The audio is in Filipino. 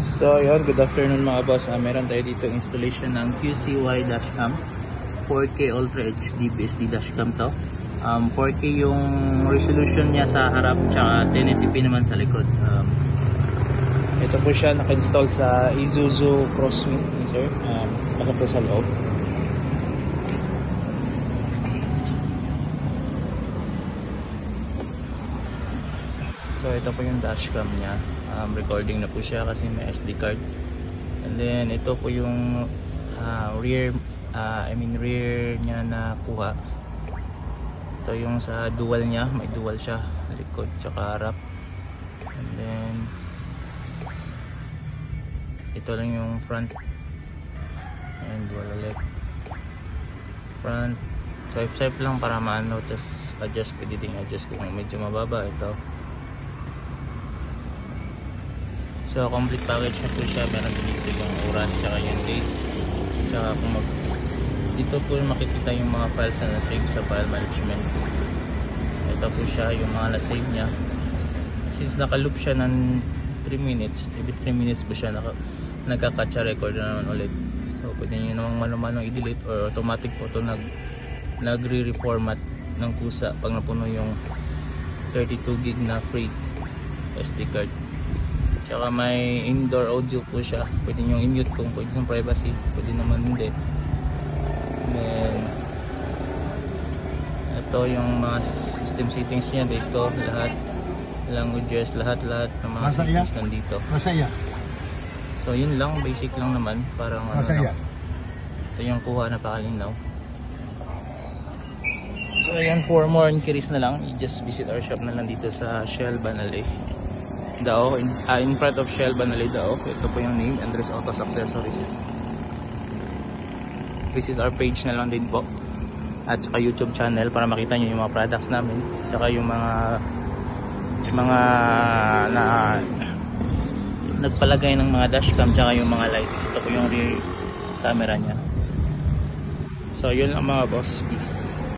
So yun, good afternoon mga boss. Meron tayo dito installation ng QCY dashcam 4K Ultra HD BSD dashcam to. 4K yung resolution niya sa harap, tsaka 1080p naman sa likod. Ito po siya naka-install sa Isuzu Crosswind, sir. Pasok po sa loob. So ito po yung dashcam niya. Recording na po siya kasi may SD card. And then ito po yung rear niya na kuha. Ito yung sa dual niya, may dual siya, likod tsaka harap. And then ito lang yung front. And dual ulit. Front, swipe lang para maano, just adjust, pwede ding adjust kung medyo mababa ito. So complete package na po siya. Meron dito yung oras tsaka yung date, tsaka kung dito po makikita yung mga files na na-save sa file management. Ito po siya yung mga na-save nya. Since naka-loop siya ng 3 minutes, every 3 minutes po siya nagka-catch record na naman ulit. So pwede nyo namang mano-mano i-delete or automatic po ito nagre-reformat ng kusa pag napuno yung 32GB na free SD card. Tsaka may indoor audio po siya. Pwede nyo i-mute kung pwede yung privacy, pwede naman hindi. Then ito yung mga system settings niya dito, lahat languages, lahat ng mga settings nandito. So yun lang, basic lang naman, parang ano lang. Ito yung kuha na pakalinaw. So ayan, for more inquiries na lang, you just visit our shop na lang dito sa Shell Banalay Dao, in front of Shell Banalay Dao. Ito po yung name, Andres Autos Accessories. This is our page na lang din po, at saka YouTube channel para makita nyo yung mga products namin, tsaka yung mga nagpalagay ng mga dashcam, tsaka yung mga lights. Ito po yung rear camera nya. So yun lang mga boss, peace.